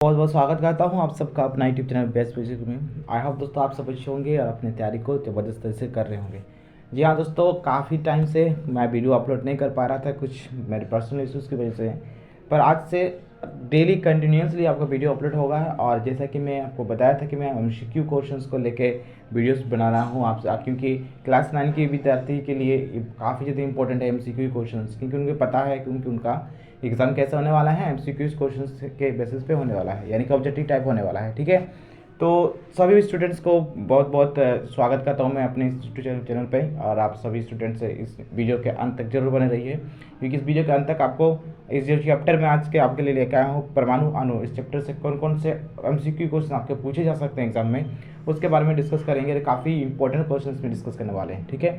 बहुत बहुत स्वागत करता हूँ आप सबका अपना यूट्यूब चैनल बेस्ट फिजिक्स में। आई होप दोस्तों आप सब अच्छे होंगे और अपनी तैयारी को ज़बरदस्त तरह से कर रहे होंगे। जी हाँ दोस्तों, काफ़ी टाइम से मैं वीडियो अपलोड नहीं कर पा रहा था, कुछ मेरे पर्सनल इश्यूज़ की वजह से। पर आज से डेली कंटिन्यूसली आपका वीडियो अपलोड होगा। और जैसा कि मैं आपको बताया था कि मैं MCQ क्वेश्चंस को लेके वीडियोस बना रहा हूँ आपसे, क्योंकि क्लास 9 के विद्यार्थी के लिए काफ़ी ज़्यादा इंपॉर्टेंट है MCQ क्वेश्चंस, क्योंकि उनको पता है क्योंकि उनका एग्ज़ाम कैसा होने वाला है, MCQ क्वेश्चंस के बेसिस पे होने वाला है, यानी कि ऑब्जेक्टिव टाइप होने वाला है। ठीक है, तो सभी स्टूडेंट्स को बहुत बहुत स्वागत करता हूँ मैं अपने इंस्टीट्यूट चैनल पे। और आप सभी स्टूडेंट्स इस वीडियो के अंत तक जरूर बने रहिए, क्योंकि इस वीडियो के अंत तक आपको इस जो चैप्टर में आज के आपके लिए लेकर आया हूँ परमाणु अणु, इस चैप्टर से कौन कौन से MCQ क्वेश्चन आपके पूछे जा सकते हैं एग्जाम में, उसके बारे में डिस्कस करेंगे। काफ़ी इंपॉर्टेंट क्वेश्चन में डिस्कस करने वाले हैं। ठीक है,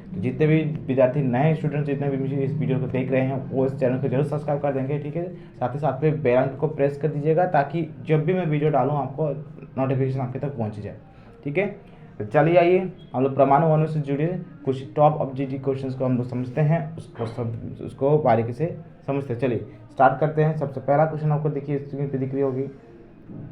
तो जितने भी विद्यार्थी नए स्टूडेंट्स जितने भी मुझे इस वीडियो को देख रहे हैं वो इस चैनल को जरूर सब्सक्राइब कर देंगे। ठीक है, साथ ही साथ में बेल आइकन को प्रेस कर दीजिएगा, ताकि जब भी मैं वीडियो डालूँ आपको नोटिफिकेशन आपके तक पहुँच जाए। ठीक है, तो चलिए आइए हम लोग परमाणु अणु से जुड़े कुछ टॉप ऑब्जेक्टिव क्वेश्चंस को हम लोग समझते हैं, उसको बारीकी से समझते हैं। चलिए स्टार्ट करते हैं। सबसे पहला क्वेश्चन आपको देखिए स्क्रीन पे दिख रही होगी।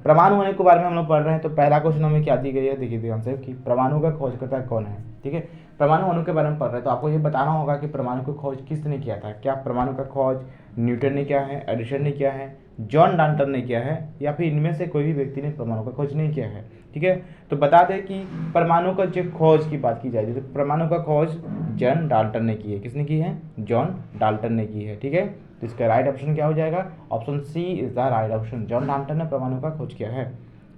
परमाणु अणु के बारे में हम लोग पढ़ रहे हैं, तो पहला क्वेश्चन हमें क्या दी गई है, देखिए ध्यान से कि परमाणु का खोजकर्ता कौन है। ठीक है, परमाणु अणु के बारे में पढ़ रहे हैं तो आपको ये बताना होगा कि परमाणु की खोज किसने किया था। क्या परमाणु का खोज न्यूटन ने किया है, एडिसन ने किया है, जॉन डाल्टन ने किया है, या फिर इनमें से कोई भी व्यक्ति ने परमाणु का खोज नहीं किया है। ठीक है, तो बता दें कि परमाणु का जो खोज की बात की जाए तो परमाणु का खोज जॉन डाल्टन ने की है। किसने की है? जॉन डाल्टन ने की है। ठीक है, तो इसका राइट ऑप्शन क्या हो जाएगा? Option C is the right option. John Dalton ने परमाणु का खोज किया है।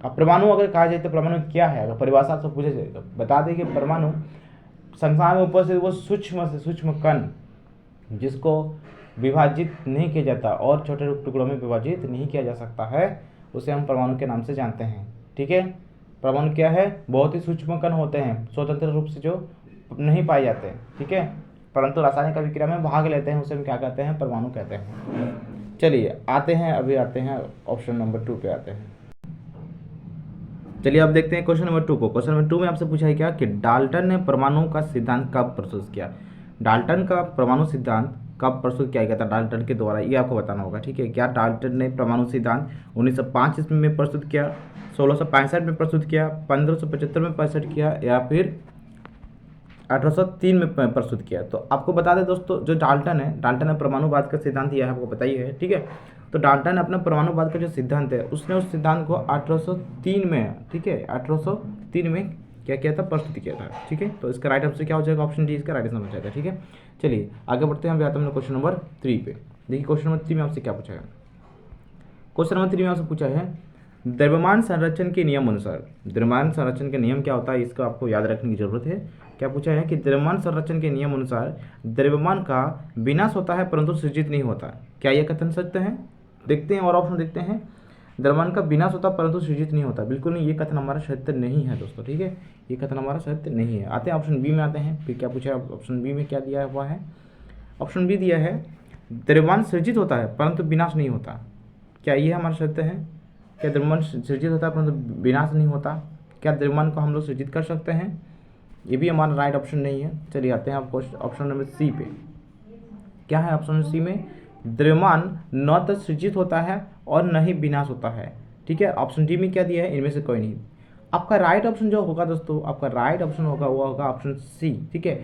अब परमाणु अगर कहा जाए तो परमाणु क्या है, अगर परिभाषा आपसे पूछे जाए तो बता दें कि परमाणु संसार में उपस्थित वो सूक्ष्म से सूक्ष्म कण जिसको विभाजित नहीं किया जाता और छोटे टुकड़ों में विभाजित नहीं किया जा सकता है, उसे हम परमाणु के नाम से जानते हैं। ठीक है, परमाणु क्या है? बहुत ही सूक्ष्म कण होते हैं, स्वतंत्र रूप से जो नहीं पाए जाते। ठीक है, परंतु रासायनिक अभिक्रिया में भाग लेते हैं, उसे हम क्या कहते हैं? परमाणु कहते हैं। चलिए आते हैं ऑप्शन नंबर 2 पे आते हैं। चलिए अब देखते हैं क्वेश्चन नंबर 2 को। क्वेश्चन नंबर 2 में आपसे पूछा है क्या कि डाल्टन ने परमाणु का सिद्धांत कब प्रस्तुत किया। डाल्टन का परमाणु सिद्धांत कब प्रस्तुत किया गया था डाल्टन के द्वारा, ये आपको बताना होगा। ठीक है, क्या डाल्टन ने परमाणु सिद्धांत 1905 ईस्वी में प्रस्तुत किया, 1665 में प्रस्तुत किया, 1575 में प्रस्तुत किया, या फिर 1803 में प्रस्तुत किया। तो आपको बता दें दोस्तों, जो डाल्टन ने परमाणुवाद का सिद्धांत दिया है, आपको पता ही है। ठीक है, तो डाल्टन ने अपना परमाणुवाद का जो सिद्धांत है उसने उस सिद्धांत को 1803 में, ठीक है 1803 में क्या किया था? प्रस्तुत किया था। ठीक है, तो इसका राइट आंसर क्या हो जाएगा? ऑप्शन डी इसका राइट आंसर हो जाएगा। ठीक है, चलिए आगे बढ़ते हैं। अभी आता हूँ क्वेश्चन नंबर 3 पे। देखिए क्वेश्चन नंबर 3 में आपसे क्या पूछा है। क्वेश्चन नंबर 3 में आपसे पूछा है द्रव्यमान संरक्षण के नियम अनुसार। द्रव्यमान संरक्षण के नियम क्या होता है, इसको आपको याद रखने की जरूरत है। क्या पूछा है कि द्रव्यमान संरक्षण के नियम अनुसार द्रव्यमान का विनाश होता है परंतु सृजित नहीं होता। क्या यह कथन सत्य है? देखते हैं और ऑप्शन देखते हैं। द्रव्यमान का विनाश होता परंतु सृजित नहीं होता, बिल्कुल नहीं, ये कथन हमारा सत्य नहीं है दोस्तों। ठीक है, ये कथन हमारा सत्य नहीं है। आते हैं ऑप्शन बी में आते हैं। फिर क्या पूछा है ऑप्शन बी में, क्या दिया हुआ है? ऑप्शन बी दिया है द्रव्यमान सृजित होता है परंतु विनाश नहीं होता। क्या ये हमारा सत्य है? क्या द्रव्यमान सृजित होता है परंतु विनाश नहीं होता? क्या द्रव्यमान को हम लोग सृजित कर सकते हैं? ये भी हमारा राइट ऑप्शन नहीं है। चलिए आते हैं आपको ऑप्शन नंबर सी पे। क्या है ऑप्शन सी में? द्रव्यमान न तो सृजित होता है और न ही विनाश होता है। ठीक है, ऑप्शन डी में क्या दिया है? इनमें से कोई नहीं। आपका राइट ऑप्शन जो होगा दोस्तों, आपका राइट ऑप्शन होगा वो होगा ऑप्शन सी। ठीक है,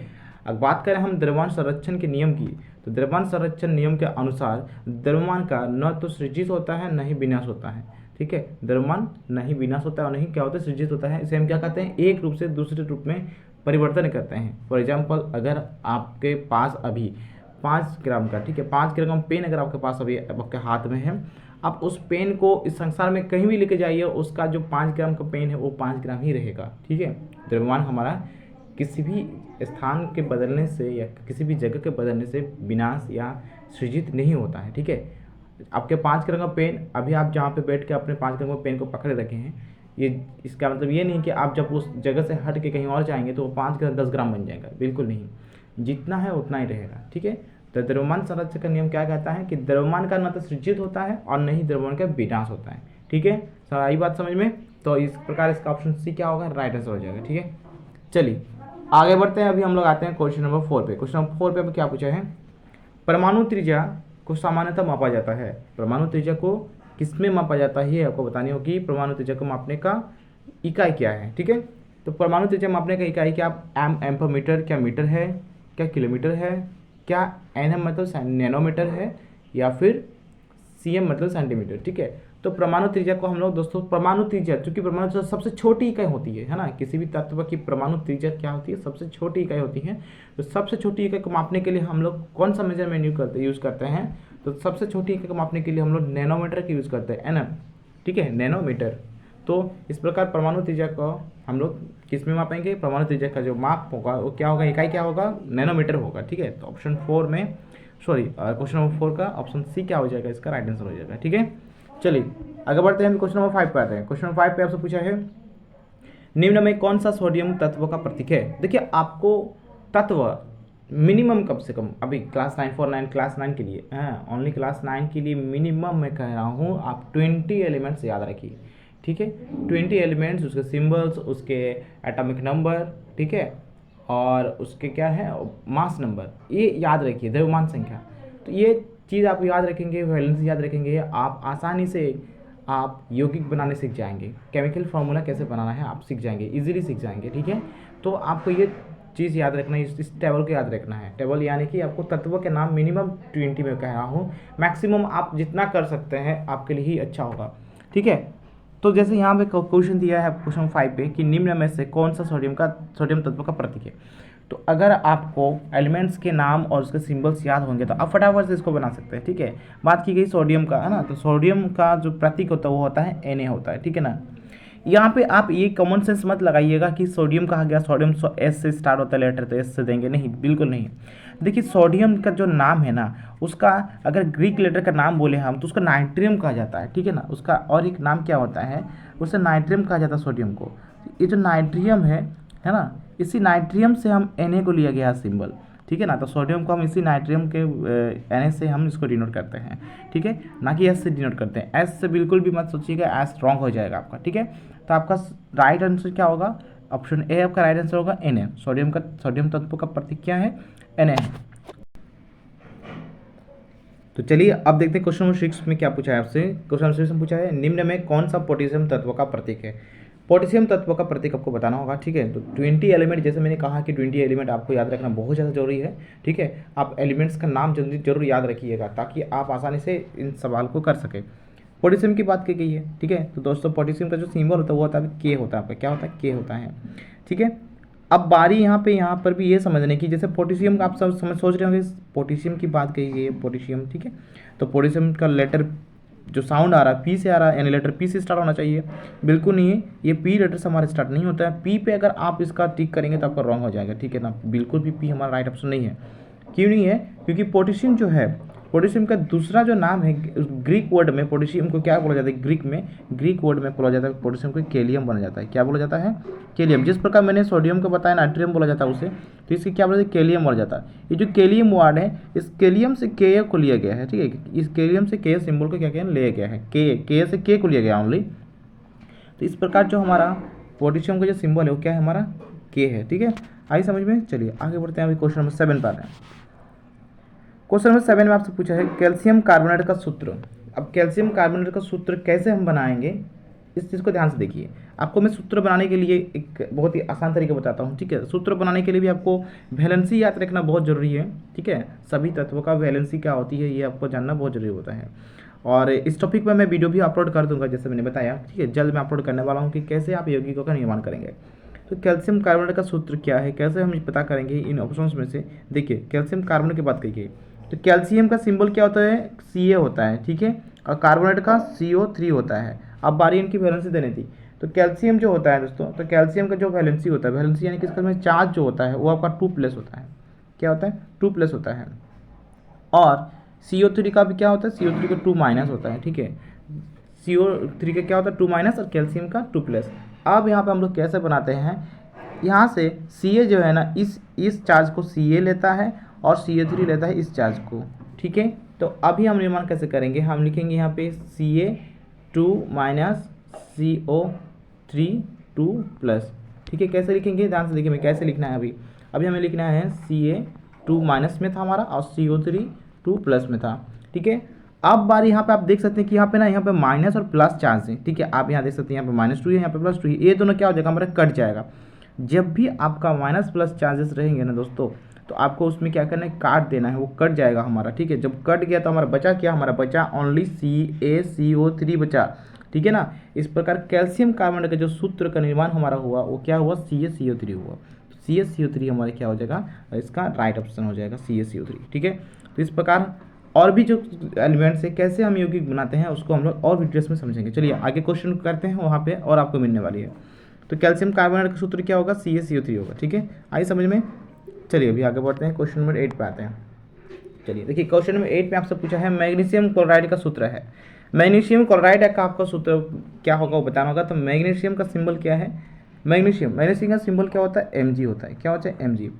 अब बात करें हम द्रव्यमान संरक्षण के नियम की, तो द्रव्यमान संरक्षण नियम के अनुसार द्रव्यमान का न तो सृजित होता है न ही विनाश होता है। ठीक है, द्रव्यमान नहीं विनाश होता है और नहीं क्या होता है? सृजित होता है। इसे हम क्या कहते हैं? एक रूप से दूसरे रूप में परिवर्तन करते हैं। फॉर एग्जाम्पल, अगर आपके पास अभी 5 ग्राम का, ठीक है 5 ग्राम पेन अगर आपके पास अभी आपके हाथ में है, आप उस पेन को इस संसार में कहीं भी लेके जाइए, उसका जो 5 ग्राम का पेन है वो 5 ग्राम ही रहेगा। ठीक है, द्रव्यमान हमारा किसी भी स्थान के बदलने से या किसी भी जगह के बदलने से विनाश या सृजित नहीं होता है। ठीक है, आपके 5 ग्राम का पेन अभी आप जहाँ पे बैठ के अपने 5 ग्राम का पेन को पकड़े रखे हैं, ये इसका मतलब ये नहीं कि आप जब उस जगह से हट के कहीं और जाएंगे तो वो 5 ग्राम 10 ग्राम बन जाएगा, बिल्कुल नहीं, जितना है उतना ही रहेगा। ठीक है, तो द्रव्यमान संरक्षण का नियम क्या कहता है कि द्रव्यमान का न तो सृजित होता है और न ही द्रव्यमान का विनाश होता है। ठीक है, सर आई बात समझ में? तो इस प्रकार इसका ऑप्शन सी क्या होगा? राइट आंसर हो जाएगा। ठीक है, चलिए आगे बढ़ते हैं। अभी हम लोग आते हैं क्वेश्चन नंबर 4 पे। क्वेश्चन नंबर 4 पे क्या पूछा है? परमाणु त्रिज्या को सामान्यतः मापा जाता है। परमाणु त्रिज्या को किसमें मापा जाता है ये आपको बतानी होगी। परमाणु त्रिज्या को मापने का इकाई क्या है, ठीक है। तो परमाणु त्रिज्या मापने का इकाई क्या, एम पर मीटर, क्या मीटर है, क्या किलोमीटर है, क्या एनएम मतलब नैनोमीटर है, या फिर सीएम मतलब सेंटीमीटर, ठीक है। तो परमाणु त्रिज्या को हम लोग दोस्तों, परमाणु त्रिज्या चूंकि परमाणु त्रिज्या सबसे छोटी इकाई होती है ना, किसी भी तत्व की परमाणु त्रिज्या क्या होती है, सबसे छोटी इकाई होती है। तो सबसे छोटी इकाई को मापने के लिए हम लोग कौन सा मेजरमेंट यूज करते हैं, तो सबसे छोटी इकाई को मापने के लिए हम लोग नैनोमीटर का यूज करते हैं, एनएम, ठीक है, नैनोमीटर। तो इस प्रकार परमाणु त्रिज्या को हम लोग किस में मापेंगे, परमाणु त्रिज्या का जो माप होगा वो क्या होगा, इकाई क्या होगा, नैनोमीटर होगा, ठीक है। तो ऑप्शन 4 में, सॉरी क्वेश्चन नंबर 4 का ऑप्शन सी क्या हो जाएगा, इसका राइट आंसर हो जाएगा, ठीक है। चलिए आगे बढ़ते हैं, हम क्वेश्चन नंबर 5 पे आते हैं। क्वेश्चन नंबर 5 पे आपसे पूछा है, निम्न में कौन सा सोडियम तत्व का प्रतीक है। देखिए आपको तत्व मिनिमम कम से कम, अभी क्लास 9 फॉर 9 क्लास 9 के लिए, हाँ ओनली क्लास 9 के लिए मिनिमम मैं कह रहा हूँ आप 20 एलिमेंट्स याद रखिए, ठीक है। 20 एलिमेंट्स, उसके सिंबल्स, उसके एटॉमिक नंबर, ठीक है, और उसके क्या है मास नंबर, ये याद रखिए, द्रव्यमान संख्या। तो ये चीज़ आप याद रखेंगे, वैलेंस याद रखेंगे, आप आसानी से आप यौगिक बनाने सीख जाएंगे, केमिकल फार्मूला कैसे बनाना है आप सीख जाएंगे, इजीली सीख जाएंगे, ठीक है। तो आपको ये चीज़ याद रखना है, इस टेबल को याद रखना है। टेबल यानी कि आपको तत्वों के नाम मिनिमम 20 में कह रहा हूँ, मैक्सिमम आप जितना कर सकते हैं आपके लिए ही अच्छा होगा, ठीक है। तो जैसे यहाँ पे क्वेश्चन दिया है क्वेश्चन 5 पे कि निम्न में से कौन सा सोडियम तत्व का प्रतीक है। तो अगर आपको एलिमेंट्स के नाम और उसके सिंबल्स याद होंगे तो आप फटाफट से इसको बना सकते हैं, ठीक है। बात की गई सोडियम का, है ना, तो सोडियम का जो प्रतीक होता है वो होता है Na होता है, ठीक है ना। यहाँ पे आप ये कॉमन सेंस मत लगाइएगा कि सोडियम कहा गया, सोडियम एस से स्टार्ट होता है लेटर तो एस से देंगे, नहीं, बिल्कुल नहीं। देखिए सोडियम का जो नाम है ना, उसका अगर ग्रीक लेटर का नाम बोले हम तो उसका नाइट्रियम कहा जाता है, ठीक है ना। उसका और एक नाम क्या होता है, उसे नाइट्रियम कहा जाता है सोडियम को। ये जो नाइट्रियम है ना, इसी नाइट्रियम से हम Na को लिया गया सिंबल, ठीक है ना। तो सोडियम को हम इसी नाइट्रियम के Na से हम इसको डिनोट करते हैं, ठीक है, ना कि एस से डिनोट करते हैं। एस से बिल्कुल भी मत सोचिएगा, एस रॉन्ग हो जाएगा आपका, ठीक है। तो आपका राइट आंसर क्या होगा, ऑप्शन ए आपका राइट आंसर होगा Na। सोडियम तत्व का प्रतीक क्या है, Na। तो चलिए अब देखते हैं क्वेश्चन नंबर 6 में क्या पूछा है आपसे। क्वेश्चन नंबर 6 में पूछा है, निम्न में कौन सा पोटेशियम तत्व का प्रतीक है। पोटेशियम तत्व का प्रतीक आपको बताना होगा, ठीक है। तो 20 एलिमेंट, जैसे मैंने कहा कि 20 एलिमेंट आपको याद रखना बहुत ज़्यादा जरूरी है, ठीक है। आप एलिमेंट्स का नाम जरूर याद रखिएगा ताकि आप आसानी से इन सवाल को कर सकें। पोटेशियम की बात की गई है, ठीक है। तो दोस्तों पोटेशियम का जो सिंबल होता है वो होता है के, होता है आपका क्या होता है, के होता है, ठीक है। अब बारी यहाँ पर भी ये समझने की, जैसे पोटेशियम का आप सब सोच रहे होंगे, पोटेशियम की बात कही गई है, पोटेशियम, ठीक है। तो पोटेशियम का लेटर जो साउंड आ रहा है पी से आ रहा है, यानी लेटर पी से स्टार्ट होना चाहिए, बिल्कुल नहीं है, ये पी लेटर से हमारा स्टार्ट नहीं होता है। पी पे अगर आप इसका टिक करेंगे तो आपका रॉन्ग हो जाएगा, ठीक है ना, बिल्कुल भी पी हमारा राइट ऑप्शन नहीं है। क्यों नहीं है, क्योंकि पोटेशियम जो है, पोटेशियम का दूसरा जो नाम है, ग्रीक वर्ड में पोटेशियम को क्या बोला जाता है, ग्रीक वर्ड में बोला जाता है पोटेशियम को केलियम बोला जाता है, क्या बोला जाता है, केलियम। जिस प्रकार मैंने सोडियम को बताया नाइट्रियम बोला जाता है उसे, तो इसके क्या बोला जाता है, केलियम बोला जाता है। ये जो केलियम वर्ड है, इस केलियम से के को लिया गया है, ठीक है। इस केलियम से के सिंबल को क्या किया लिया गया है, के से के को लिया गया ओनली। तो इस प्रकार जो हमारा पोटेशियम का जो सिंबल है वो क्या है, हमारा के है, ठीक है। आई समझ में। चलिए आगे बढ़ते हैं, अभी क्वेश्चन नंबर 7 पर आ रहे हैं। क्वेश्चन नंबर 7 में आपसे पूछा है कैल्शियम कार्बोनेट का सूत्र। अब कैल्शियम कार्बोनेट का सूत्र कैसे हम बनाएंगे, इस चीज़ को ध्यान से देखिए। आपको मैं सूत्र बनाने के लिए एक बहुत ही आसान तरीका बताता हूँ, ठीक है। सूत्र बनाने के लिए भी आपको वैलेंसी याद रखना बहुत ज़रूरी है, ठीक है। सभी तत्वों का वैलेंसी क्या होती है ये आपको जानना बहुत जरूरी होता है। और इस टॉपिक पर मैं वीडियो भी अपलोड कर दूंगा, जैसे मैंने बताया, ठीक है। जल्द मैं अपलोड करने वाला हूँ कि कैसे आप यौगिकों का निर्माण करेंगे। तो कैल्शियम कार्बोनेट का सूत्र क्या है, कैसे हम पता करेंगे इन ऑप्शंस में से। देखिए कैल्शियम कार्बोनेट की बात करिए तो कैल्शियम का सिंबल क्या होता है, Ca होता है, ठीक है। और कार्बोनेट का CO3 होता है। अब बारी इनकी वैलेंसी देने थी। तो कैल्शियम जो होता है दोस्तों, तो कैल्शियम का जो वैलेंसी होता है, वैलेंसी यानी कि इसका में चार्ज जो होता है वो आपका 2+ होता है। क्या होता है, 2+ होता है। और CO3 का भी क्या होता है, CO3 का 2- होता है, ठीक है। CO3 का क्या होता है, 2- और कैल्शियम का 2+। अब यहाँ पे हम लोग कैसे बनाते हैं, यहाँ से Ca जो है ना, इस चार्ज को Ca लेता है और CO3 लेता है इस चार्ज को, ठीक है। तो अभी हम निर्माण कैसे करेंगे, हम लिखेंगे यहाँ पे Ca2- CO3 2+, ठीक है। कैसे लिखेंगे, ध्यान से देखिए मैं कैसे लिखना है। अभी हमें लिखना है Ca2- में था हमारा और CO3 2+ में था, ठीक है। अब बारी यहाँ पे आप देख सकते हैं कि यहाँ पे माइनस और प्लस चार्ज है, ठीक है। आप यहाँ देख सकते हैं यहाँ पे -2 है, यहाँ पे +2 है, ये दोनों क्या हो जाएगा हमारा कट जाएगा। जब भी आपका माइनस प्लस चार्जेस रहेंगे ना दोस्तों, तो आपको उसमें क्या करना है, काट देना है, वो कट जाएगा हमारा, ठीक है। जब कट गया तो हमारा बचा क्या, हमारा बचा ओनली CaCO3 बचा, ठीक है ना। इस प्रकार कैल्शियम कार्बोनेट का जो सूत्र का निर्माण हमारा हुआ वो क्या हुआ, CaCO3 हुआ। तो CaCO3 हमारे क्या हो जाएगा, इसका राइट ऑप्शन हो जाएगा CaCO3, ठीक है। तो इस प्रकार और भी जो एलिमेंट्स है कैसे हम यौगिक बनाते हैं उसको हम लोग और डिटेल्स में समझेंगे। चलिए आगे क्वेश्चन करते हैं, वहाँ पे और आपको मिलने वाली है। तो कैल्शियम कार्बोनेट का सूत्र क्या होगा, CaCO3 होगा, ठीक है। आइए समझ में। चलिए अभी आगे बढ़ते हैं, क्वेश्चन नंबर 8 पे आते हैं। चलिए देखिए क्वेश्चन नंबर 8 में आपसे पूछा है मैग्नीशियम क्लोराइड का सूत्र है। मैग्नीशियम क्लोराइड का आपका सूत्र क्या होगा वो बताना होगा। तो मैग्नीशियम का सिंबल क्या है, मैग्नीशियम का सिंबल क्या होता है, Mg होता है। क्या होता है, Mg।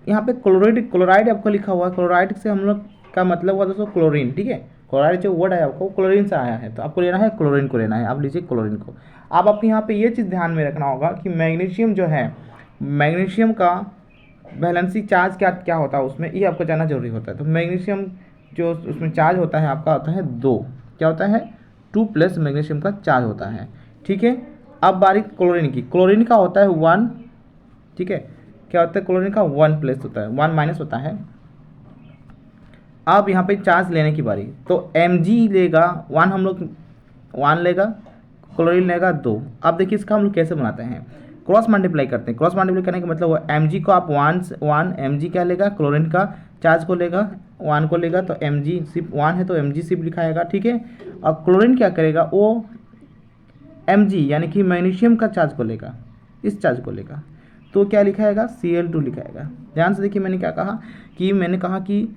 यहाँ पे क्लोराइड आपको लिखा हुआ है, क्लोराइड से हम लोग का मतलब हुआ दोस्तों क्लोरीन, ठीक है। क्लोराइड जो वर्ड है आपको क्लोरीन से आया है, तो आपको लेना है क्लोरीन को लेना है, आप लीजिए क्लोरीन को। अब आपको यहाँ पे ये चीज़ ध्यान में रखना होगा कि मैग्नीशियम जो है, मैग्नीशियम का वैलेंसी चार्ज क्या होता है उसमें, ये आपको जानना जरूरी होता है। तो मैग्नीशियम जो उसमें चार्ज होता है आपका होता है 2, क्या होता है 2+ मैग्नीशियम का चार्ज होता है, ठीक है। अब बारी क्लोरीन की, क्लोरीन का होता है 1, ठीक है। क्या होता है, क्लोरीन का 1+ होता है, 1- होता है। अब यहाँ पे चार्ज लेने की बारी, तो Mg लेगा 1, हम लोग 1 लेगा, क्लोरीन लेगा 2। अब देखिए इसका हम लोग कैसे बनाते हैं, क्रॉस मल्टीप्लाई करते हैं। क्रॉस मल्टीप्लाई करने का मतलब वो Mg को आप 1 Mg क्या लेगा, क्लोरीन का चार्ज को लेगा, 1 को लेगा, तो Mg सिर्फ 1 है तो Mg सिर्फ लिखाएगा, ठीक है। और क्लोरीन क्या करेगा, वो Mg यानी कि मैग्नीशियम का चार्ज को लेगा, इस चार्ज को लेगा, तो क्या लिखाएगा, Cl2 लिखाएगा। ध्यान से देखिए मैंने क्या कहा, मैंने कहा कि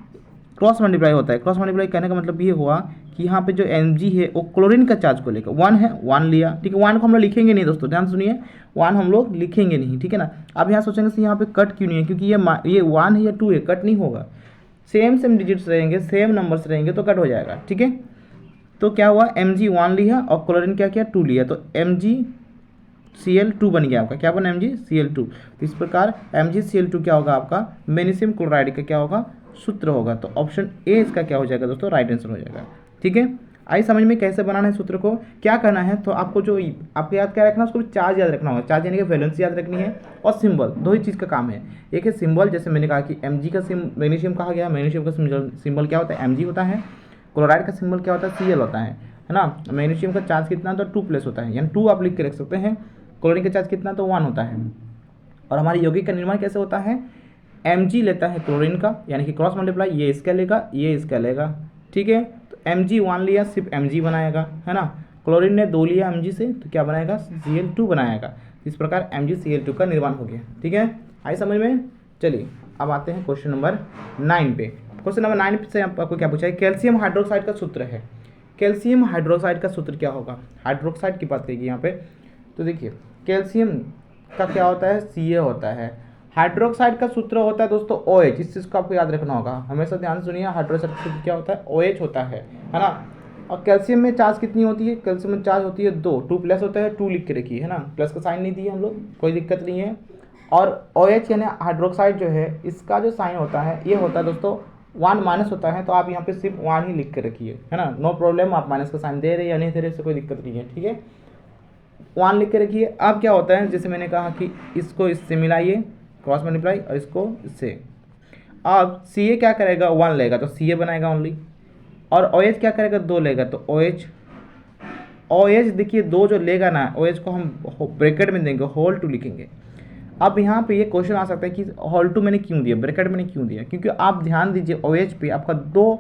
क्रॉस मल्टीप्लाई होता है। क्रॉस मल्टीप्लाई करने का मतलब ये हुआ कि यहाँ पे जो Mg है वो क्लोरीन का चार्ज को लेकर 1 है, 1 लिया, ठीक है। 1 को हम लोग लिखेंगे नहीं दोस्तों, ध्यान सुनिए, 1 हम लोग लिखेंगे नहीं, ठीक है ना। अब यहाँ सोचेंगे कि यहाँ पे कट क्यों नहीं है, क्योंकि ये 1 है या 2 है, कट नहीं होगा। सेम डिजिट्स रहेंगे, सेम नंबर्स रहेंगे तो कट हो जाएगा, ठीक है। तो क्या हुआ, Mg 1 लिया और क्लोरीन क्या किया, 2 लिया, तो MgCl2 बन गया आपका। क्या बना, MgCl2। तो इस प्रकार MgCl2 क्या होगा आपका, मैग्नीशियम क्लोराइड का क्या होगा, सूत्र होगा। तो ऑप्शन ए इसका क्या हो जाएगा दोस्तों, राइट आंसर हो जाएगा, ठीक है। आई समझ में कैसे बनाना है सूत्र को, क्या करना है। तो आपको जो आपको याद क्या रखना है, उसको चार्ज याद रखना होगा। चार्ज यानी कि वैलेंसी याद रखनी है, और सिंबल, दो ही चीज़ का काम है। एक है सिंबल, जैसे मैंने कहा कि Mg का मैग्नीशियम कहा गया, मैग्नीशियम का सिंबल क्या होता है, Mg होता है। क्लोराइड का सिंबल क्या होता है, Cl होता है ना। मैग्नीशियम का चार्ज कितना, तो 2+ होता है, यानी 2 आप लिख के रख सकते हैं। क्लोरीन का चार्ज कितना, तो 1 होता है। और हमारे यौगिक का निर्माण कैसे होता है, Mg लेता है क्लोरीन का, यानी कि क्रॉस मल्टीप्लाई, ये इसका लेगा, ये इसका लेगा, ठीक है। तो Mg 1 लिया, सिर्फ Mg बनाएगा, है ना। क्लोरीन ने 2 लिया Mg से, तो क्या बनाएगा, Cl2 बनाएगा। इस प्रकार MgCl2 का निर्माण हो गया, ठीक है। आई समझ में। चलिए अब आते हैं क्वेश्चन नंबर 9 पे। क्वेश्चन नंबर 9 से आपको क्या पूछा है, कैल्शियम हाइड्रोक्साइड का सूत्र है। कैल्शियम हाइड्रोक्साइड का सूत्र क्या होगा, हाइड्रोक्साइड की बात करेगी यहाँ पे। तो देखिए कैल्शियम का क्या होता है, Ca होता है। हाइड्रोक्साइड का सूत्र होता है दोस्तों OH, इस चीज़ को आपको याद रखना होगा, हमेशा ध्यान सुनिए। हाइड्रोक्साइड का सूत्र क्या होता है, OH होता है ना। और कैल्शियम में चार्ज कितनी होती है, कैल्शियम में चार्ज होती है 2+ होता है, 2 लिख के रखिए, है ना। प्लस का साइन नहीं दिए हम लोग, कोई दिक्कत नहीं है। और OH यानी हाइड्रोक्साइड जो है, इसका जो साइन होता है ये होता है दोस्तों 1- होता है। तो आप यहाँ पे सिर्फ 1 ही लिख के रखिए, है ना, नो प्रॉब्लम। आप माइनस का साइन दे रहे या नहीं दे रहे, इससे कोई दिक्कत नहीं है, ठीक है। 1 लिख के रखिए। अब क्या होता है, जैसे मैंने कहा कि इसको इससे मिलाइए, क्रॉस मल्टीप्लाई, और इसको इससे। अब Ca क्या करेगा, 1 लेगा तो Ca बनाएगा ओनली, और OH क्या करेगा, 2 लेगा तो OH देखिए 2 जो लेगा ना, OH को हम ब्रैकेट में देंगे, होल2 लिखेंगे। अब यहाँ पे ये क्वेश्चन आ सकता है कि होल2 मैंने क्यों दिया, ब्रैकेट मैंने क्यों दिया, क्योंकि आप ध्यान दीजिए OH पे आपका 2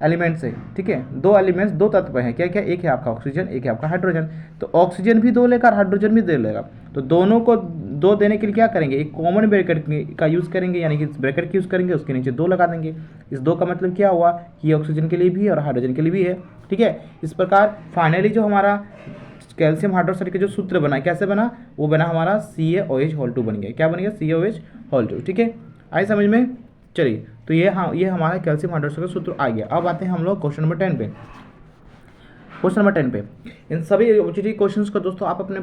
एलिमेंट्स है, ठीक है। 2 एलिमेंट्स, 2 तत्व हैं, क्या क्या, एक है आपका ऑक्सीजन, एक है आपका हाइड्रोजन। तो ऑक्सीजन भी 2 लेगा और हाइड्रोजन भी 2 लेगा, तो दोनों को 2 देने के लिए क्या करेंगे, एक कॉमन ब्रैकेट का यूज़ करेंगे, यानी कि इस ब्रैकेट का यूज़ करेंगे, उसके नीचे 2 लगा देंगे। इस 2 का मतलब क्या हुआ कि ऑक्सीजन के लिए भी है और हाइड्रोजन के लिए भी है, ठीक है। इस प्रकार फाइनली जो हमारा कैल्शियम हाइड्रोक्साइड का जो सूत्र बना, कैसे बना, वो बना हमारा CaOH होल2 बन गया। क्या बन गया, CaOH होल2, ठीक है। आई समझ में। चलिए तो ये हमारा कैल्शियम हाइड्रोक्साइड का सूत्र आ गया। अब आते हैं हम लोग क्वेश्चन नंबर 10 पे। क्वेश्चन नंबर 10 पे इन सभी ओटीटी क्वेश्चंस को दोस्तों आप अपने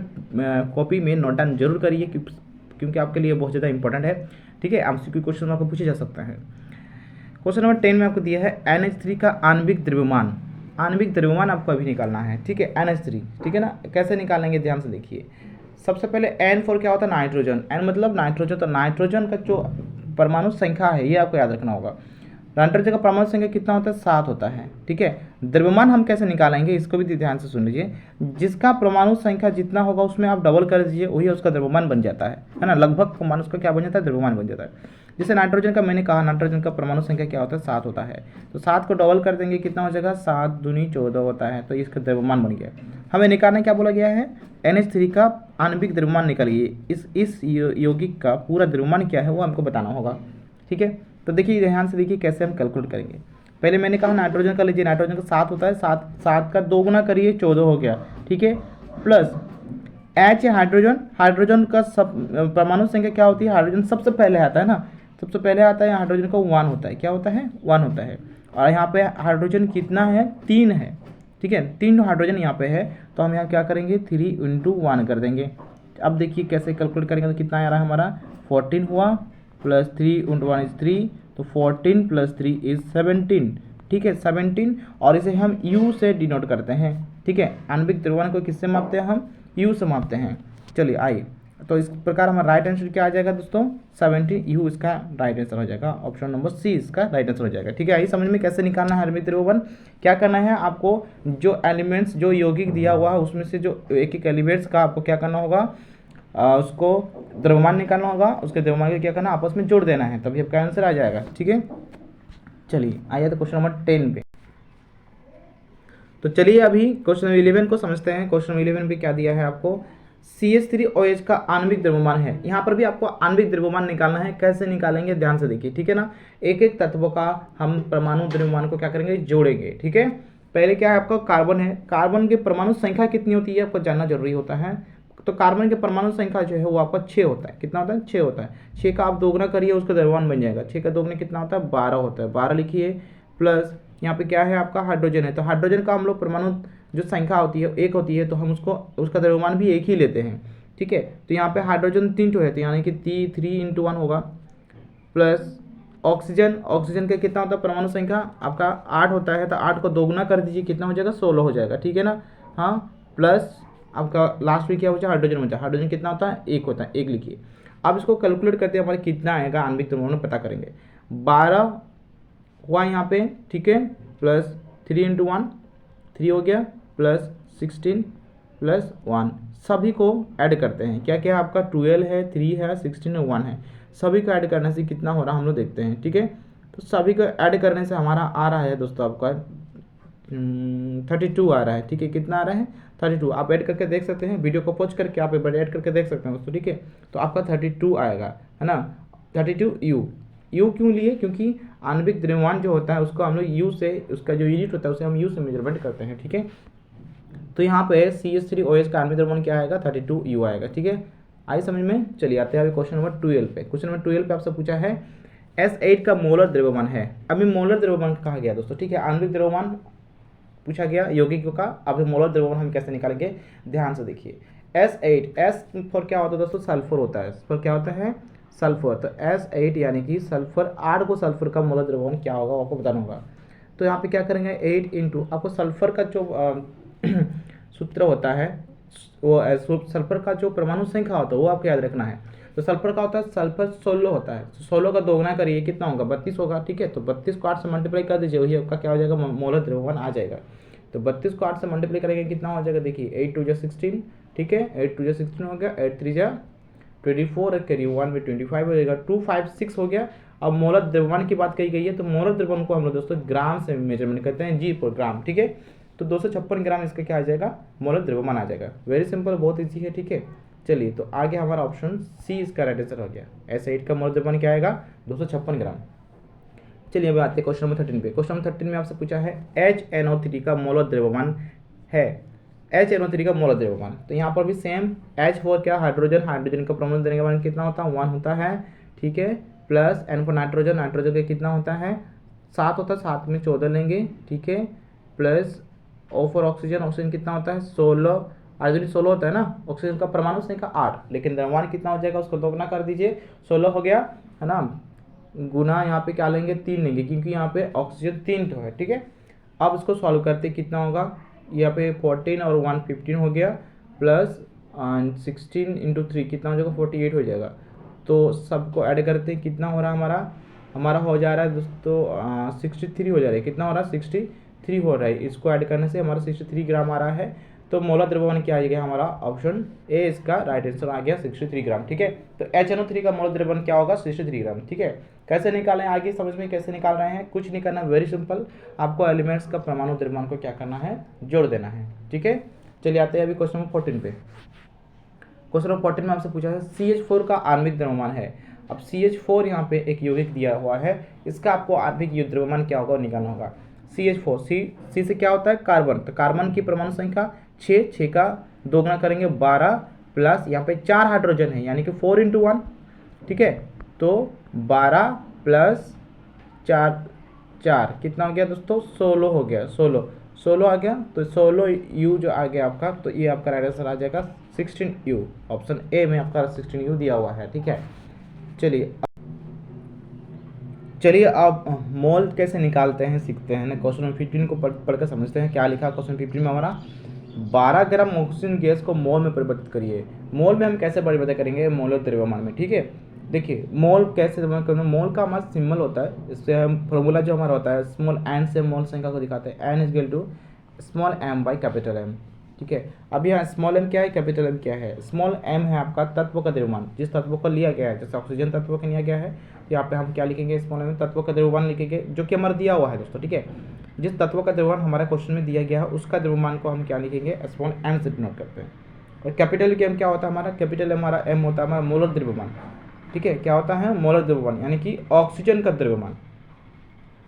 कॉपी में नोट डाउन जरूर करिए, क्योंकि आपके लिए बहुत ज़्यादा इंपॉर्टेंट है, ठीक है। एमसीक्यू क्वेश्चन आपको पूछे जा सकता है। क्वेश्चन नंबर 10 में आपको दिया है NH3 का आणविक द्रव्यमान। आणविक द्रव्यमान आपको अभी निकालना है, ठीक है, NH3, ठीक है ना। कैसे निकालेंगे ध्यान से देखिए। सबसे पहले N फॉर क्या होता है, नाइट्रोजन। N मतलब नाइट्रोजन, तो नाइट्रोजन का जो परमाणु संख्या है ये आपको याद रखना होगा। नाइट्रोजन का परमाणु संख्या कितना होता है, 7 होता है, ठीक है। द्रव्यमान हम कैसे निकालेंगे इसको भी ध्यान से सुन लीजिए। जिसका परमाणु संख्या जितना होगा उसमें आप डबल कर दीजिए, वही उसका द्रव्यमान बन जाता है ना। लगभग परमाणु उसका क्या बन जाता है, द्रव्यमान बन जाता है। जैसे नाइट्रोजन का मैंने कहा, नाइट्रोजन का परमाणु संख्या क्या होता है, 7 होता है। तो 7 को डबल कर देंगे, कितना हो जाएगा, 7 दूनी 14 होता है। तो इसका द्रव्यमान बन गया। हमें निकालना क्या बोला गया है, NH3 का आणविक द्रव्यमान निकालिए। इस यौगिक का पूरा द्रव्यमान क्या है वो हमको बताना होगा, ठीक है। तो देखिए ध्यान से देखिए कैसे हम कैलकुलेट करेंगे। पहले मैंने कहा नाइट्रोजन का लीजिए, नाइट्रोजन का 7 होता है, 7 का 2 गुना करिए 14 हो गया, ठीक है। प्लस H है हाइड्रोजन, हाइड्रोजन का सब परमाणु संख्या क्या होती है, हाइड्रोजन सबसे पहले आता है ना, सबसे पहले आता है हाइड्रोजन का 1 होता है, क्या होता है, 1 होता है। और यहाँ पे हाइड्रोजन कितना है, 3 है, ठीक है, 3 हाइड्रोजन यहाँ पे है। तो हम यहाँ क्या करेंगे, 3 × 1 कर देंगे। अब देखिए कैसे कैलकुलेट करेंगे, तो कितना आ रहा है हमारा, 14 हुआ, प्लस 3 × 1 इज 3, तो 14 + 3 इज 17, ठीक है, 17। और इसे हम U से डिनोट करते हैं, ठीक है। आणविक द्रव्यमान को किससे मापते हैं, हम U से मापते हैं। चलिए आइए, तो इस प्रकार हमारा राइट आंसर क्या आ जाएगा दोस्तों, 17 U इसका राइट आंसर हो जाएगा। ऑप्शन नंबर C इसका राइट आंसर हो जाएगा, ठीक है। आइए समझ में कैसे निकालना है आणविक द्रव्यमान। क्या करना है आपको, जो एलिमेंट्स जो यौगिक दिया हुआ है उसमें से जो एक एक एलिमेंट्स का आपको क्या करना होगा, उसको द्रव्यमान निकालना होगा। उसके द्रव्यमान को क्या करना, आपस में जोड़ देना है, तभी आपका आंसर आ जाएगा, ठीक है। चलिए आइए तो क्वेश्चन नंबर 10 पे। तो चलिए अभी क्वेश्चन 11 को समझते हैं। क्वेश्चन 11 पे क्या दिया है आपको, CH3OH का आणविक द्रव्यमान है। यहाँ पर भी आपको आणविक द्रव्यमान निकालना है। कैसे निकालेंगे ध्यान से देखिए, ठीक है ना। एक एक तत्वों का हम परमाणु द्रव्यमान को क्या करेंगे, जोड़ेंगे, ठीक है। पहले क्या है आपका, कार्बन है। कार्बन की परमाणु संख्या कितनी होती है आपको जानना जरूरी होता है। तो कार्बन के परमाणु संख्या जो है वो आपका 6 होता है। कितना होता है, 6 होता है। 6 का आप दोगुना करिए, उसका द्रव्यमान बन जाएगा। 6 का दोगुना कितना होता है, 12 होता है। 12 लिखिए, प्लस यहाँ पे क्या है आपका, हाइड्रोजन है। तो हाइड्रोजन का हम लोग परमाणु जो संख्या होती है 1 होती है, तो हम उसको उसका द्रव्यमान भी 1 ही लेते हैं, ठीक है। तो यहाँ पे हाइड्रोजन 3 ठो है, तो यानी कि 3 × 1 होगा। प्लस ऑक्सीजन, ऑक्सीजन का कितना होता है परमाणु संख्या आपका 8 होता है। तो 8 को दोगुना कर दीजिए, कितना हो जाएगा, 16 हो जाएगा, ठीक है ना। हाँ, प्लस आपका लास्ट में क्या हो जाए, हाइड्रोजन बचा। हाइड्रोजन कितना होता है, 1 होता है, 1 लिखिए। अब इसको कैलकुलेट करते हैं, हमारे कितना आएगा आणविक द्रव्यमान पता करेंगे। 12 हुआ यहाँ पे, ठीक है, प्लस 3 × 1 3 हो गया, प्लस 16 + 1 सभी को ऐड करते हैं। क्या क्या आपका 12 है, 3 है, 16 और 1 है। सभी को ऐड करने से कितना हो रहा है हम लोग देखते हैं, ठीक है। तो सभी को ऐड करने से हमारा आ रहा है दोस्तों आपका 32 आ रहा है, ठीक है। कितना आ रहा है, 32। आप ऐड करके देख सकते हैं, वीडियो को पॉज करके आप ऐड करके देख सकते हैं दोस्तों, ठीक है। तो आपका 32 आएगा, है ना, 32 U क्यों लिए, क्योंकि आणविक द्रव्यमान जो होता है उसको हम लोग U से, उसका जो यूनिट होता है उसे हम U से मेजरमेंट करते हैं, ठीक है। तो यहाँ पे CH3OH का आणविक द्रव्यमान क्या आएगा, 32 U आएगा, ठीक है। आई समझ में। चलिए आते हैं अभी क्वेश्चन नंबर 12 पे। क्वेश्चन नंबर 12 पे आपसे पूछा है S8 का मोलर द्रव्यमान है। अभी मोलर द्रव्यमान कहा गया दोस्तों, ठीक है। आणविक द्रव्यमान पूछा गया यौगिकों का, अब मोलर द्रव्यमान हम कैसे निकालेंगे ध्यान से देखिए। S8, S फॉर क्या होता है दोस्तों, सल्फर होता है। पर क्या होता है, सल्फर। तो S8 यानी कि सल्फर, 8 को सल्फर का मोलर द्रव्यमान क्या होगा आपको बताना होगा। तो यहाँ पे क्या करेंगे, 8 × आपको सल्फर का जो सूत्र होता है, वो सल्फर का जो परमाणु संख्या होता है वो आपको याद रखना है। तो सल्फर का होता है, सल्फर 16 होता है। 16 का दोगुना करिए, कितना होगा, 32 होगा, ठीक है। तो 32 को 8 से मल्टीप्लाई कर दीजिए, वही आपका क्या हो जाएगा, मोलर द्रव्यमान आ जाएगा। तो 32 को 8 से मल्टीप्लाई करेंगे, कितना हो जाएगा, देखिए 8 × 2 = 16, ठीक है। 8 × 2 = 16 हो गया, 8 × 3 = 24, कैरी 1 में 25 हो जाएगा, 256 हो गया। अब मोलर द्रव्यमान की बात कही गई है, तो मोलर द्रव्यमान को हम लोग दोस्तों ग्राम से मेजरमेंट करते हैं, G पर ग्राम, ठीक है। तो 256 ग्राम इसका क्या आ जाएगा, मोलर द्रव्यमान आ जाएगा। वेरी सिंपल, बहुत ईजी है, ठीक है। चलिए तो आगे हमारा ऑप्शन सी इसका राइट आंसर हो गया। S8 का मोलर द्रव्यमान क्या आएगा, 256 ग्राम। चलिए अब आते हैं क्वेश्चन नंबर 13 पे। क्वेश्चन नंबर 13 में आपसे पूछा है HNO3 का मोलर द्रव्यमान है। HNO3 का मोलर द्रव्यमान, तो यहाँ पर भी सेम, H फॉर क्या, हाइड्रोजन। हाइड्रोजन का परमाणु द्रव्यमान कितना होता है, 1 होता है, ठीक है। Plus N for nitrogen. Nitrogen का कितना होता है, 7 होता है, 7 में 14 लेंगे, ठीक है। Plus O for oxygen. Oxygen कितना होता है, 16। हाइड्रोजन 16 होता है ना, ऑक्सीजन का परमाणु संख्या 8, लेकिन द्रव्यमान कितना हो जाएगा, उसको दोगुना कर दीजिए, 16 हो गया, है ना। गुना यहाँ पे क्या लेंगे, 3 लेंगे, क्योंकि यहाँ पे ऑक्सीजन 3 तो है, ठीक है। अब इसको सॉल्व करते कितना होगा, यहाँ पे 14 और 1 15 हो गया, प्लस 16 इंटू 3 कितना हो जाएगा, 48 हो जाएगा। तो सबको ऐड करते हैं, कितना हो रहा है हमारा, हमारा हो जा रहा है दोस्तों 63 हो जा रहा है, कितना हो रहा है 63 हो रहा है। इसको ऐड करने से हमारा 63 ग्राम आ रहा है। तो मोलर द्रव्यमान क्या आ गया हमारा, ऑप्शन ए इसका राइट आंसर आ गया 63 ग्राम, ठीक है। तो HNO3 का मोलर द्रव्यमान क्या होगा, 63 ग्राम, ठीक है। कैसे निकालें, आगे समझ में कैसे निकाल रहे हैं, कुछ नहीं करना, वेरी सिंपल, आपको एलिमेंट्स का परमाणु द्रव्यमान को क्या करना है, जोड़ देना है, ठीक है। चलिए आते हैं अभी क्वेश्चन नंबर 14 पे। क्वेश्चन नंबर 14 में आपसे पूछा है CH4 का आणविक द्रव्यमान है। अब CH4 यहाँ पे एक यौगिक दिया हुआ है, इसका आपको आणविक द्रव्यमान क्या होगा निकालना होगा। CH4 सी से क्या होता है, कार्बन, तो कार्बन की परमाणु संख्या 6 का 2 गुना करेंगे 12, प्लस यहाँ पे 4 हाइड्रोजन है, यानी कि 4 इंटू 1, ठीक है। तो 12 प्लस 4 कितना हो गया दोस्तों, 16 हो गया, 16 आ गया। तो 16U जो आ गया आपका, तो ये आपका राइट आंसर आ जाएगा 16U, ऑप्शन ए में आपका 16U दिया हुआ है, ठीक है। चलिए अब मोल कैसे निकालते हैं सीखते हैं ना। क्वेश्चन नंबर 15 को पढ़कर समझते हैं क्या लिखा। क्वेश्चन 15 में हमारा 12 ग्राम ऑक्सीजन गैस को मोल में परिवर्तित करिए। मोल में हम कैसे परिवर्तित करेंगे, मोलर द्रव्यमान में, ठीक है। देखिए मोल कैसे करेंगे, मोल का हमारा सिंबल होता है, इससे हम फॉर्मूला जो हमारा होता है स्मॉल n से मोल संख्या को दिखाते हैं, n is equal to small m by capital M, ठीक है। अब यहाँ स्मॉल m क्या है, कैपिटल M क्या है। स्मॉल m है आपका तत्व का द्रव्यमान, जिस तत्व को लिया गया है, जैसे ऑक्सीजन तत्व का लिया गया है, तो यहाँ पे हम क्या लिखेंगे, स्मॉल m तत्व का द्रव्यमान लिखेंगे, जो कि हमारा दिया हुआ है दोस्तों, ठीक है। जिस तत्व का द्रव्यमान हमारा क्वेश्चन में दिया गया है, उसका द्रव्यमान को हम क्या लिखेंगे, स्मॉल m से डिनोट करते हैं। और कैपिटल M क्या होता है हमारा, कैपिटल हमारा M होता है हमारा मोलर द्रव्यमान, ठीक है। क्या होता है, मोलर द्रव्यमान, यानी कि ऑक्सीजन का द्रव्यमान।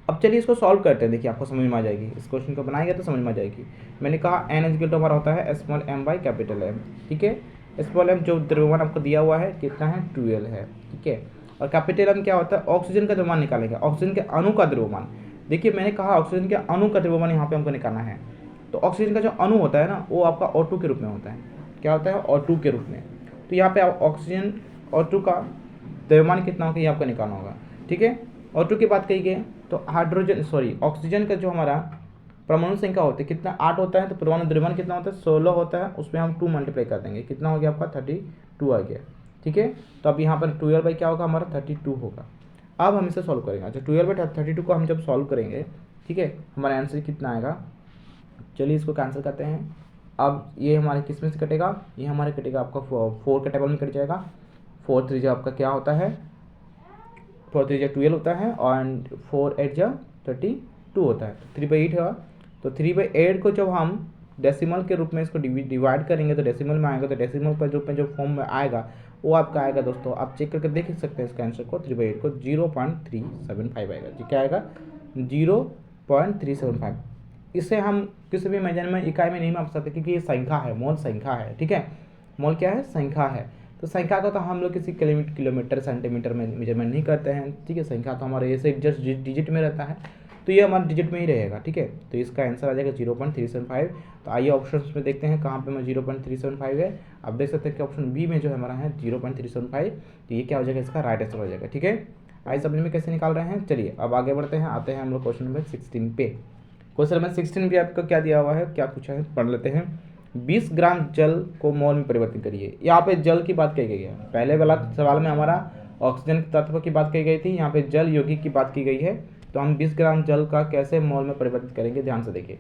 अब चलिए इसको सॉल्व करते हैं, देखिए आपको समझ में आ जाएगी, इस क्वेश्चन को बनाएंगे तो समझ में आ जाएगी। मैंने कहा n इक्वल टू हमारा होता है small m by capital M, ठीक है। स्मॉल m जो द्रव्यमान आपको दिया हुआ है कितना है, 12 है, ठीक है। और कैपिटल M क्या होता है, ऑक्सीजन का द्रव्यमान निकालेंगे, ऑक्सीजन के अणु का द्रव्यमान। देखिए मैंने कहा ऑक्सीजन के अणु का द्रव्यमान यहाँ पे हमको निकालना है। तो ऑक्सीजन का जो अणु होता है ना, वो आपका O2 के रूप में होता है, क्या होता है, O2 के रूप में। तो यहाँ पे ऑक्सीजन O2 का द्रव्यमान कितना होगा, ये आपको निकालना होगा, ठीक है। O2 की बात कही गई तो हाइड्रोजन ऑक्सीजन का जो हमारा परमाणु संख्या होती है कितना, 8 होता है, तो परमाणु द्रव्यमान कितना होता है, 16 होता है, उसमें हम 2 मल्टीप्लाई कर देंगे, कितना हो गया आपका 32 आ गया, ठीक है। तो अब यहाँ पर 12 बाई क्या होगा हमारा 32 होगा। अब हम इसे सॉल्व करेंगे। अच्छा 12 बाई 32 को हम जब सॉल्व करेंगे, ठीक है, हमारा आंसर कितना आएगा, चलिए इसको कैंसिल करते हैं। अब ये हमारे किस में से कटेगा, ये हमारे कटेगा आपका 4 के टेबल में कट जाएगा। 4 3 आपका क्या होता है, 4 3 12 होता है, और 4 8 32 होता है, तो 3/8 है। तो 3/8 को जब हम डेसिमल के रूप में इसको डिवाइड करेंगे तो डेसिमल में आएगा, तो डेसिमल पर रूप में जो फॉर्म में आएगा वो आपका आएगा दोस्तों, आप चेक करके देख सकते हैं इसका आंसर को, 3/8 को 0.375 आएगा जी, क्या आएगा 0.375। इसे हम किसी भी मेजरमेंट इकाई में नहीं माप सकते, क्योंकि ये संख्या है, मोल संख्या है, ठीक है। मोल क्या है, संख्या है। तो संख्या को तो हम लोग किसी किलोमीटर सेंटीमीटर में मेजरमेंट नहीं करते हैं, ठीक है। संख्या तो हमारे ऐसे जस्ट डिजिट में रहता है, तो ये हमारे डिजिट में ही रहेगा, ठीक है। तो इसका आंसर आ जाएगा 0.375। तो आइए ऑप्शन में देखते हैं कहाँ पे मैं 0.375 है। आप देख सकते हैं कि ऑप्शन बी में जो हमारा है 0.375, तो ये क्या हो जाएगा, इसका राइट आंसर हो जाएगा, ठीक है। आइए समझ में कैसे निकाल रहे हैं। चलिए अब आगे बढ़ते हैं, आते हैं हम लोग क्वेश्चन नंबर 16 पे। क्वेश्चन नंबर 16 भी आपको क्या दिया हुआ है, क्या पूछा है, पढ़ लेते हैं। 20 ग्राम जल को मोल में परिवर्तित करिए। यहाँ पे जल की बात कही गई है, पहले वाला सवाल में हमारा ऑक्सीजन तत्व की बात कही गई थी, यहाँ पे जल यौगिक की बात की गई है। तो हम 20 ग्राम जल का कैसे मोल में परिवर्तित करेंगे, ध्यान से देखिए।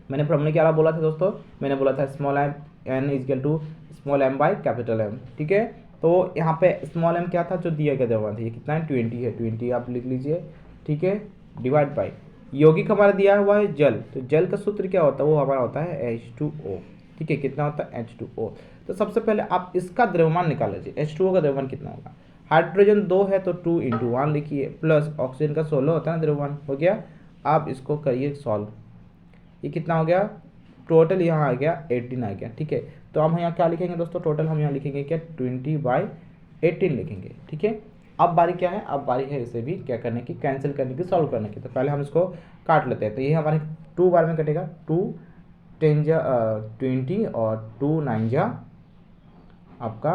मैंने हमने क्या बोला था दोस्तों, मैंने बोला था small n equal to small m by capital M, ठीक है। तो यहाँ पे स्मॉल m क्या था, जो दिया गया था, ये कितना है 20 है, 20 आप लिख लीजिए, ठीक है, डिवाइड बाई यौगिक हमारा दिया हुआ है जल। तो जल का सूत्र क्या होता है, वो हमारा होता है H2O, ठीक है। कितना होता है H2O। तो सबसे पहले आप इसका द्रव्यमान निकाल लीजिए, H2O का द्रव्यमान कितना होगा, हाइड्रोजन 2 है तो 2 इंटू 1 लिखिए, प्लस ऑक्सीजन का 16 होता है द्रव्यमान, हो गया। आप इसको करिए सॉल्व, ये कितना हो गया, टोटल यहाँ आ गया 18 आ गया, ठीक है। तो हम यहाँ क्या लिखेंगे दोस्तों, टोटल हम यहाँ लिखेंगे क्या 20/18 लिखेंगे, ठीक है। अब बारी क्या है, अब बारी है इसे भी क्या करने की, कैंसिल करने की, सॉल्व करने की। तो पहले हम इसको काट लेते हैं। तो ये हमारे 2 बार में कटेगा, 2 10 जा 20 और 2 9 जा आपका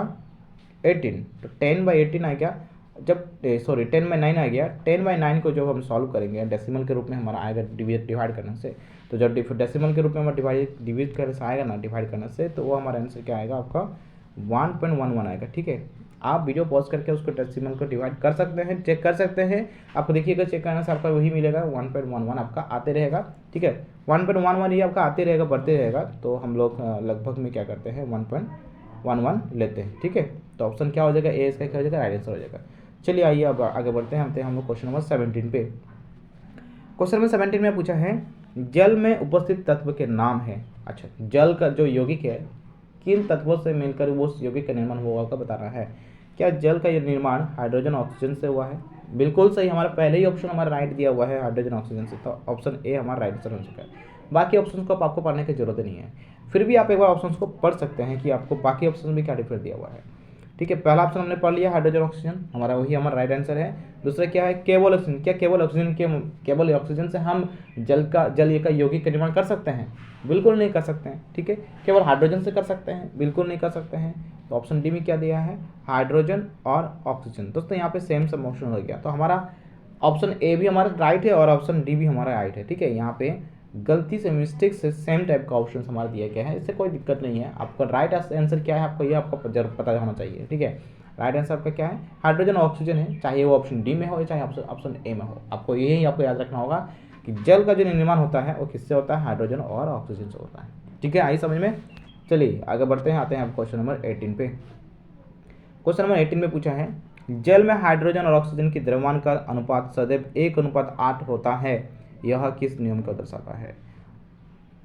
18, तो 10/18 आ गया। जब 10/9 आ गया, 10/9 को जब हम सॉल्व करेंगे डेसिमल के रूप में हमारा आएगा डिवाइड करने से, तो जब डेसिमल के रूप में हमारा डिवाइड करने से आएगा ना, डिवाइड करने से, तो वो हमारा आंसर क्या आएगा आपका 1.11 आएगा। ठीक है, आप वीडियो पॉज करके उसको डेसिमल को डिवाइड कर सकते हैं, चेक कर सकते हैं। आपको देखिएगा चेक करने से आपका वही मिलेगा, 1.11 आपका आते रहेगा। ठीक है, 1.11 ये आपका आते रहेगा, बढ़ते रहेगा। तो हम लोग लगभग में क्या करते हैं 1.11 लेते हैं। ठीक है, तो ऑप्शन क्या हो जाएगा, ए इसका क्या हो जाएगा, राइट आंसर हो जाएगा। चलिए आइए अब आगे बढ़ते हैं हम लोग क्वेश्चन नंबर 17 पे। क्वेश्चन नंबर 17 में पूछा है जल में उपस्थित तत्व के नाम है। अच्छा, जल का जो यौगिक है किन तत्वों से मिलकर वो उस यौगिक का निर्माण हुआ होगा बताना है। क्या जल का ये निर्माण हाइड्रोजन ऑक्सीजन से हुआ है? बिल्कुल सही, हमारा पहले ही ऑप्शन हमारा राइट दिया हुआ है हाइड्रोजन ऑक्सीजन से, तो ऑप्शन ए हमारा राइट आंसर हो चुका है। बाकी ऑप्शन को आपको पढ़ने की जरूरत नहीं है, फिर भी आप एक बार ऑप्शन को पढ़ सकते हैं कि आपको बाकी ऑप्शन में क्या डिफरेंस दिया हुआ है। ठीक है, पहला ऑप्शन हमने पढ़ लिया हाइड्रोजन ऑक्सीजन, हमारा वही हमारा राइट आंसर है। दूसरा क्या है, केवल ऑक्सीजन। क्या केवल ऑक्सीजन से हम जल का यौगिक का निर्माण कर सकते हैं? बिल्कुल नहीं कर सकते हैं। ठीक है, केवल हाइड्रोजन से कर सकते हैं? बिल्कुल नहीं कर सकते हैं। तो ऑप्शन डी में क्या दिया है, हाइड्रोजन और ऑक्सीजन। दोस्तों यहाँ पे सेम ऑप्शन हो गया, तो हमारा ऑप्शन ए भी हमारा राइट है और ऑप्शन डी भी हमारा राइट है। ठीक है, यहाँ पे गलती से मिस्टेक से सेम टाइप का ऑप्शन हमारा दिया गया है, इससे कोई दिक्कत नहीं है। आपका राइट आंसर क्या है आपको ये आपको जरूर पता होना चाहिए। ठीक है, राइट आंसर आपका क्या है, हाइड्रोजन और ऑक्सीजन है, चाहे वो ऑप्शन डी में हो चाहे ऑप्शन ए में हो। आपको यही आपको याद रखना होगा कि जल का जो निर्माण होता है वो किससे होता है, हाइड्रोजन और ऑक्सीजन से होता है। ठीक है, आई समझ में। चलिए आगे बढ़ते हैं, आते हैं आप क्वेश्चन नंबर 18 पे। क्वेश्चन नंबर 18 में पूछा है जल में हाइड्रोजन और ऑक्सीजन की द्रव्यमान का अनुपात सदैव 1:8 होता है, यह किस नियम को दर्शाता है?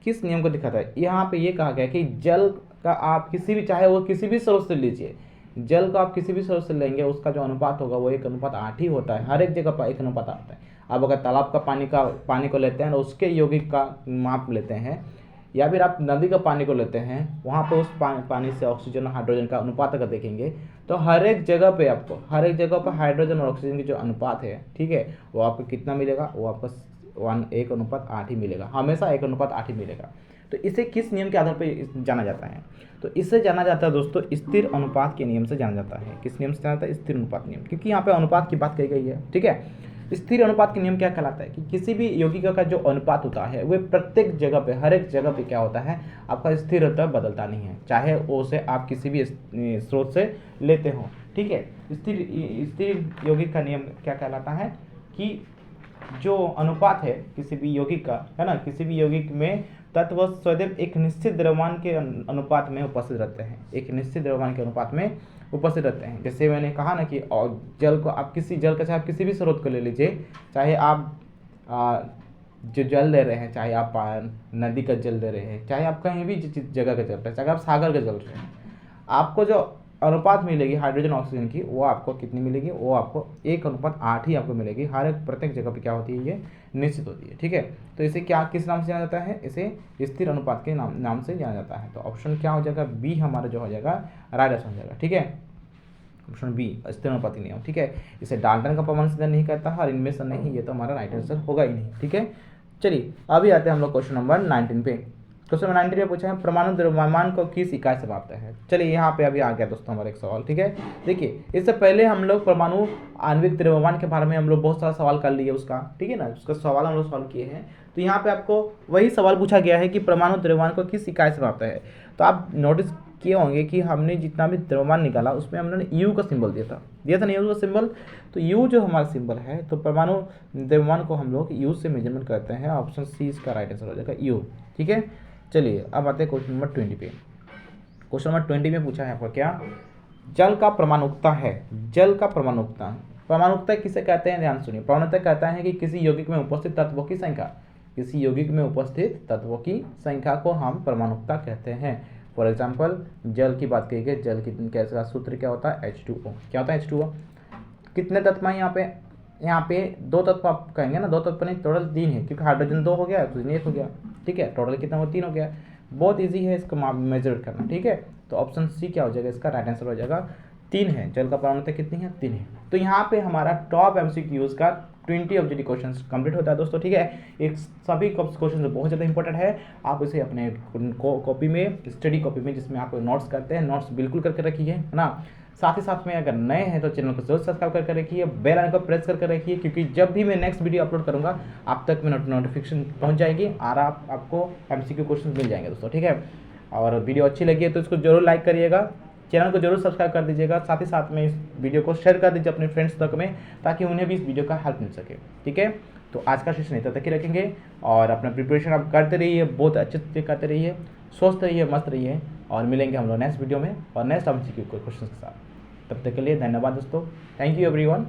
किस नियम को दिखाता है? यहाँ पे ये कहा गया है कि जल का आप किसी भी, चाहे वो किसी भी स्रोत से लीजिए, जल का आप किसी भी स्रोत से लेंगे उसका जो अनुपात होगा वो 1:8 ही होता है। हर एक जगह पर 1:8 आता है। आप अगर तालाब का पानी को लेते हैं और उसके यौगिक का माप लेते हैं, या फिर आप नदी का पानी को लेते हैं, वहाँ पे उस पानी से ऑक्सीजन और हाइड्रोजन का अनुपात अगर देखेंगे तो हर एक जगह पे आपको हर एक जगह पर हाइड्रोजन और ऑक्सीजन की जो अनुपात है, ठीक है, वो आपको कितना मिलेगा, वो आपको 1:8 ही मिलेगा, हमेशा 1:8 ही मिलेगा। तो इसे किस नियम के आधार पर जाना जाता है? तो इससे जाना जाता है दोस्तों स्थिर अनुपात के नियम से जाना जाता है। किस नियम से जाना जाता है? स्थिर अनुपात नियम, क्योंकि यहाँ पे अनुपात की बात कही गई है। ठीक है, स्थिर अनुपात के नियम क्या कहलाता है कि किसी भी यौगिक का जो अनुपात होता है वह प्रत्येक जगह पे, हर एक जगह पे क्या होता है आपका स्थिर होता है, बदलता नहीं है, चाहे उसे आप किसी भी स्रोत से लेते हो। ठीक है, स्थिर यौगिक का नियम क्या कहलाता है कि जो अनुपात है किसी भी यौगिक का, है ना, किसी भी यौगिक में तत्व सदैव एक निश्चित द्रव्यमान के अनुपात में उपस्थित रहते हैं, एक निश्चित द्रव्यमान के अनुपात में उपस्थित रहते हैं। जैसे मैंने कहा ना कि जल को आप जल का चाहे आप किसी भी स्रोत को ले लीजिए, चाहे आप जो जल ले रहे हैं, चाहे आप नदी का जल ले रहे हैं, चाहे आप कहीं भी जगह का जल रहे हैं, चाहे आप सागर का जल रहे हैं, आपको जो अनुपात मिलेगी हाइड्रोजन ऑक्सीजन की वो आपको कितनी मिलेगी, वो आपको 1:8 ही आपको मिलेगी। हर एक प्रत्येक जगह पे क्या होती है, ये निश्चित होती है। ठीक है, तो इसे क्या किस नाम से जाना जाता है? इसे स्थिर अनुपात के नाम से जाना जाता है। तो ऑप्शन क्या हो जाएगा, बी हमारा जो हो जाएगा राइट आंसर हो जाएगा। ठीक है, ऑप्शन बी स्थिर अनुपाती नियम। ठीक है, इसे डाल्टन का प्रमाण सिद्धांत नहीं कहता और इनमें से नहीं, ये तो हमारा राइट आंसर होगा ही नहीं। ठीक है, चलिए अभी आते हैं हम लोग क्वेश्चन नंबर 19 पे। क्वेश्चन नंबर 19 में पूछा है परमाणु द्रव्यमान को किस इकाई से मापते हैं? चलिए यहाँ पे अभी आ गया दोस्तों हमारा एक सवाल। ठीक है, देखिए इससे पहले हम लोग परमाणु आणविक द्रव्यमान के बारे में हम लोग बहुत सारा सवाल कर लिए उसका, ठीक है ना, उसका सवाल हम लोग सॉल्व किए हैं। तो यहाँ पे आपको वही सवाल पूछा गया है कि परमाणु द्रव्यमान को किस इकाई से मापते हैं। तो आप नोटिस किए होंगे कि हमने जितना भी द्रव्यमान निकाला उसमें हमने यू का सिंबल दिया था ना, यू का सिंबल। तो यू जो हमारा सिंबल है, तो परमाणु द्रव्यमान को हम लोग यू से मेजरमेंट करते हैं। ऑप्शन सी इसका राइट आंसर हो जाएगा यू। ठीक है, चलिए अब आते हैं क्वेश्चन नंबर 20 पे। क्वेश्चन नंबर 20 में पूछा है आपका क्या, जल का परमाणुकता है। जल का परमाणुकता किसे कहते हैं? ध्यान सुनिए, परमाणुकता कहता है कि किसी यौगिक में उपस्थित तत्वों की संख्या, किसी यौगिक में उपस्थित तत्वों की संख्या को हम परमाणुकता कहते हैं। फॉर एग्जाम्पल जल की बात की गई, जल की कैसा सूत्र क्या होता है, H2O। क्या होता है H2O? कितने तत्व हैं यहाँ पे 2 तत्व आप कहेंगे ना, 2 तत्व नहीं, टोटल 3 है, क्योंकि हाइड्रोजन 2 हो गया, ऑक्सीजन 1 हो गया। ठीक है, टोटल कितना हुआ, 3 हो गया। बहुत इजी है इसको मेजर करना। ठीक है, तो ऑप्शन सी क्या हो जाएगा, इसका राइट आंसर हो जाएगा 3 है। जल का परमाणुकता कितनी है, 3 है। तो यहाँ पे हमारा टॉप MCQs का 20 ऑब्जेक्टिव क्वेश्चन कंप्लीट होता है दोस्तों, ठीक है। एक सभी क्वेश्चन बहुत ज़्यादा इंपॉर्टेंट है, आप इसे अपने कॉपी में, स्टडी कॉपी में जिसमें आप नोट्स करते हैं, नोट्स बिल्कुल करके रखिए, है ना। साथ ही साथ में अगर नए हैं तो चैनल को जरूर सब्सक्राइब करके रखिए, बेल आइकन को प्रेस करके रखिए, क्योंकि जब भी मैं नेक्स्ट वीडियो अपलोड करूँगा आप तक में नोटिफिकेशन पहुँच जाएगी और आपको MCQ क्वेश्चन मिल जाएंगे दोस्तों, ठीक है। और वीडियो अच्छी लगी है तो इसको जरूर लाइक करिएगा, चैनल को जरूर सब्सक्राइब कर दीजिएगा, साथ ही साथ में इस वीडियो को शेयर कर दीजिए अपने फ्रेंड्स तक में, ताकि उन्हें भी इस वीडियो का हेल्प मिल सके, ठीक है। तो आज का सेशन इतना तक ही रखेंगे और अपना प्रिपरेशन आप करते रहिए, बहुत अच्छे से करते रहिए, स्वस्थ रहिए, मस्त रहिए, और मिलेंगे हम लोग नेक्स्ट वीडियो में और नेक्स्ट MCQ क्वेश्चन के साथ। तब तक के लिए धन्यवाद दोस्तों, थैंक यू एवरीवन।